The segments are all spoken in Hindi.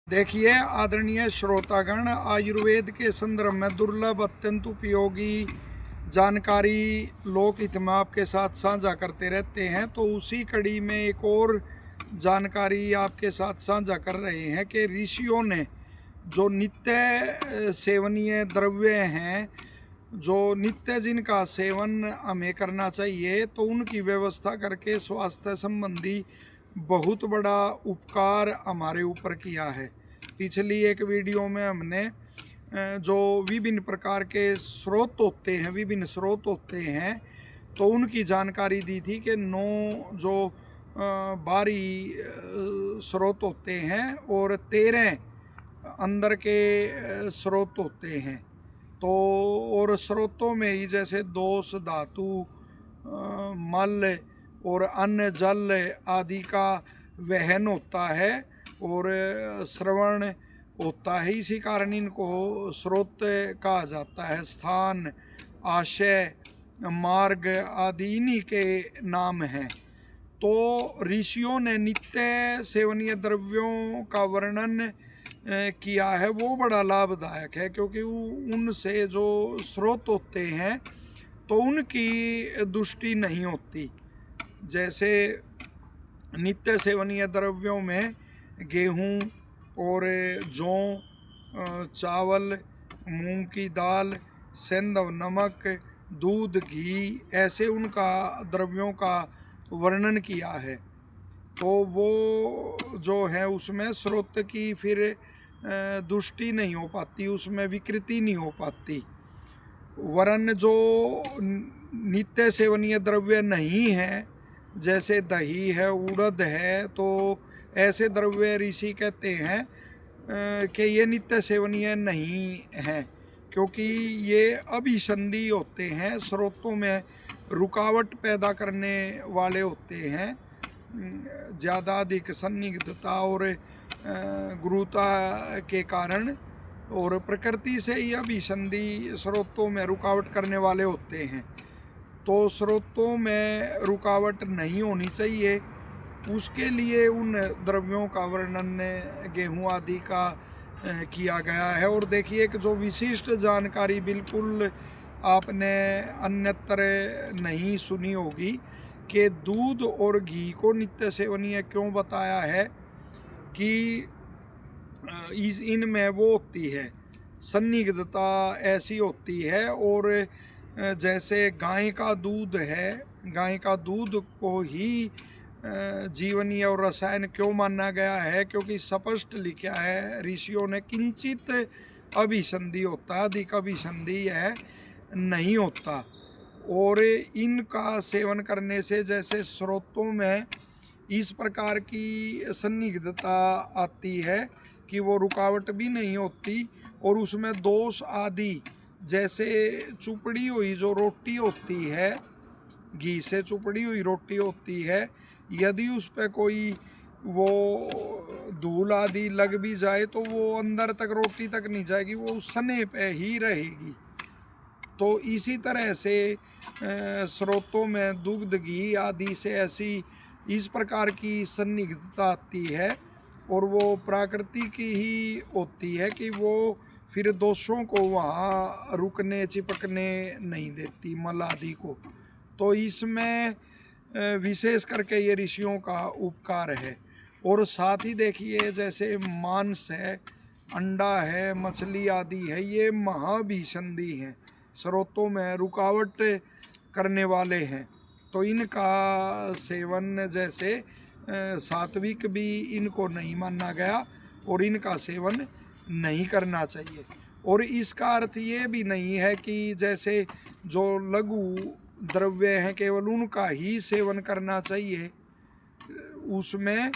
देखिए आदरणीय श्रोतागण, आयुर्वेद के संदर्भ में दुर्लभ अत्यंत उपयोगी जानकारी लोक हित में आपके साथ साझा करते रहते हैं। तो उसी कड़ी में एक और जानकारी आपके साथ साझा कर रहे हैं कि ऋषियों ने जो नित्य सेवनीय द्रव्य हैं, जो नित्य जिनका सेवन हमें करना चाहिए, तो उनकी व्यवस्था करके स्वास्थ्य संबंधी बहुत बड़ा उपकार हमारे ऊपर किया है। पिछली एक वीडियो में हमने जो विभिन्न प्रकार के स्रोत होते हैं, विभिन्न स्रोत होते हैं, तो उनकी जानकारी दी थी कि 9 जो बाहरी स्रोत होते हैं और 13 अंदर के स्रोत होते हैं। तो और स्रोतों में ही जैसे दोष, धातु, मल और अन्य जल आदि का वहन होता है और श्रवण होता है। इसी कारण इनको स्रोत कहा जाता है। स्थान, आशय, मार्ग आदि इन्हीं के नाम हैं। तो ऋषियों ने नित्य सेवनीय द्रव्यों का वर्णन किया है, वो बड़ा लाभदायक है, क्योंकि उनसे जो स्रोत होते हैं तो उनकी दुष्टि नहीं होती। जैसे नित्य सेवनीय द्रव्यों में गेहूँ और जौ, चावल, मूंग की दाल, सेंधव, नमक, दूध, घी, ऐसे उनका द्रव्यों का वर्णन किया है। तो वो जो है उसमें स्रोत की फिर दुष्टि नहीं हो पाती, उसमें विकृति नहीं हो पाती। वरन जो नित्य सेवनीय द्रव्य नहीं है, जैसे दही है, उड़द है, तो ऐसे द्रव्य ऋषि कहते हैं कि ये नित्य सेवनीय नहीं हैं, क्योंकि ये अभिसंधि होते हैं, स्रोतों में रुकावट पैदा करने वाले होते हैं। ज़्यादा अधिक सन्निग्धता और गुरुता के कारण और प्रकृति से ही अभिसंधि स्रोतों में रुकावट करने वाले होते हैं। तो स्रोतों में रुकावट नहीं होनी चाहिए, उसके लिए उन द्रव्यों का वर्णन गेहूं आदि का किया गया है। और देखिए एक जो विशिष्ट जानकारी बिल्कुल आपने अन्यत्र नहीं सुनी होगी कि दूध और घी को नित्य सेवनीय क्यों बताया है, कि इनमें वो होती है सन्निग्धता ऐसी होती है। और जैसे गाय का दूध है, गाय का दूध को ही जीवनीय और रसायन क्यों माना गया है, क्योंकि स्पष्ट लिखा है ऋषियों ने, किंचित अभिसंधि होता, अधिक अभिसंधि है नहीं होता। और इनका सेवन करने से जैसे स्रोतों में इस प्रकार की सन्निग्धता आती है कि वो रुकावट भी नहीं होती, और उसमें दोष आदि जैसे चुपड़ी हुई जो रोटी होती है, घी से चुपड़ी हुई रोटी होती है, यदि उस पर कोई वो धूल आदि लग भी जाए तो वो अंदर तक, रोटी तक नहीं जाएगी, वो उस सने पे ही रहेगी। तो इसी तरह से स्रोतों में दुग्ध, घी आदि से ऐसी इस प्रकार की सन्निग्धता आती है, और वो प्रकृति की ही होती है कि वो फिर दोषों को वहाँ रुकने, चिपकने नहीं देती, मल आदि को। तो इसमें विशेष करके ये ऋषियों का उपकार है। और साथ ही देखिए जैसे मांस है, अंडा है, मछली आदि है, ये महाभिसंधि हैं, स्रोतों में रुकावट करने वाले हैं। तो इनका सेवन जैसे सात्विक भी इनको नहीं माना गया, और इनका सेवन नहीं करना चाहिए। और इसका अर्थ ये भी नहीं है कि जैसे जो लघु द्रव्य हैं केवल उनका ही सेवन करना चाहिए। उसमें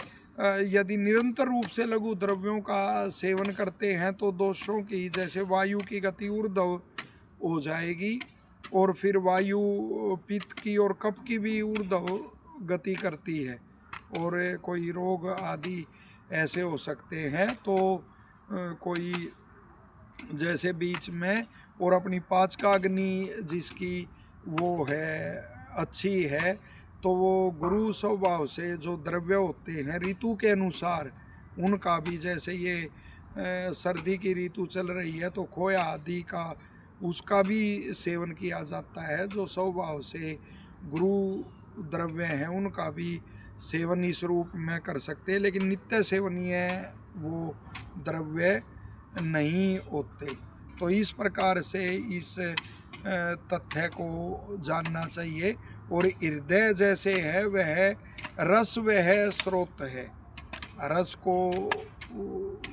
यदि निरंतर रूप से लघु द्रव्यों का सेवन करते हैं तो दोषों की, जैसे वायु की गति ऊर्ध्व हो जाएगी, और फिर वायु पित्त की और कफ की भी ऊर्ध्व गति करती है, और कोई रोग आदि ऐसे हो सकते हैं। तो कोई जैसे बीच में, और अपनी पाचकाग्नि जिसकी वो है अच्छी है, तो वो गुरु स्वभाव से जो द्रव्य होते हैं ऋतु के अनुसार उनका भी, जैसे ये सर्दी की ऋतु चल रही है तो खोया आदि का उसका भी सेवन किया जाता है। जो स्वभाव से गुरु द्रव्य हैं उनका भी सेवन इस रूप में कर सकते हैं, लेकिन नित्य सेवनीय वो द्रव्य नहीं होते। तो इस प्रकार से इस तथ्य को जानना चाहिए। और हृदय जैसे है वह रस, वह स्रोत है।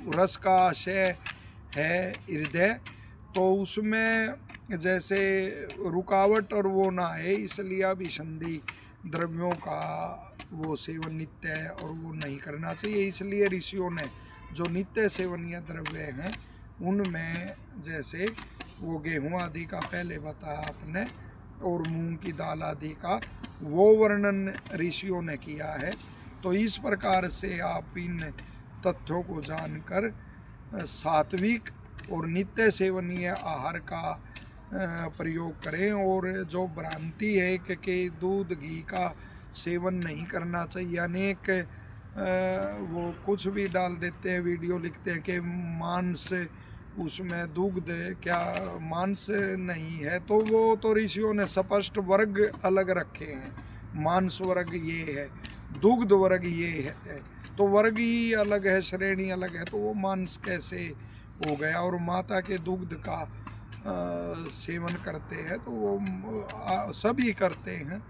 रस का आशय है हृदय, तो उसमें जैसे रुकावट और वो ना है, इसलिए अभिसंधि द्रव्यों का वो सेवन नित्य है और वो नहीं करना चाहिए। इसलिए ऋषियों ने जो नित्य सेवनीय द्रव्य हैं उनमें जैसे वो गेहूं आदि का पहले बताया आपने और मूंग की दाल आदि का वो वर्णन ऋषियों ने किया है। तो इस प्रकार से आप इन तथ्यों को जानकर सात्विक और नित्य सेवनीय आहार का प्रयोग करें। और जो भ्रांति है कि दूध घी का सेवन नहीं करना चाहिए, अनेक वो कुछ भी डाल देते हैं, वीडियो लिखते हैं कि मांस उसमें दुग्ध क्या मांस नहीं है, तो वो तो ऋषियों ने स्पष्ट वर्ग अलग रखे हैं। मांस वर्ग ये है, दुग्ध वर्ग ये है, तो वर्ग ही अलग है, श्रेणी अलग है, तो वो मांस कैसे हो गया। और माता के दुग्ध का सेवन करते हैं तो वो सभी करते हैं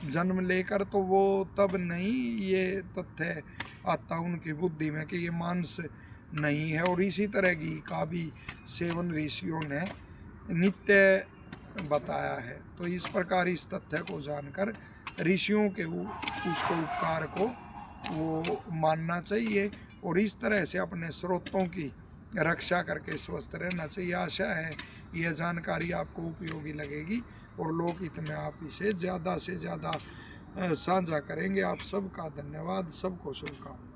जन्म लेकर, तो वो तब नहीं ये तथ्य आता उनकी बुद्धि में कि ये मांस नहीं है। और इसी तरह घी का भी सेवन ऋषियों ने नित्य बताया है। तो इस प्रकार इस तथ्य को जानकर ऋषियों के उसको उपकार को वो मानना चाहिए और इस तरह से अपने स्रोतों की रक्षा करके स्वस्थ रहना चाहिए। आशा है यह जानकारी आपको उपयोगी लगेगी और लोकहित में आप इसे ज़्यादा से ज़्यादा साझा करेंगे। आप सबका धन्यवाद, सबको शुभकामनाएं।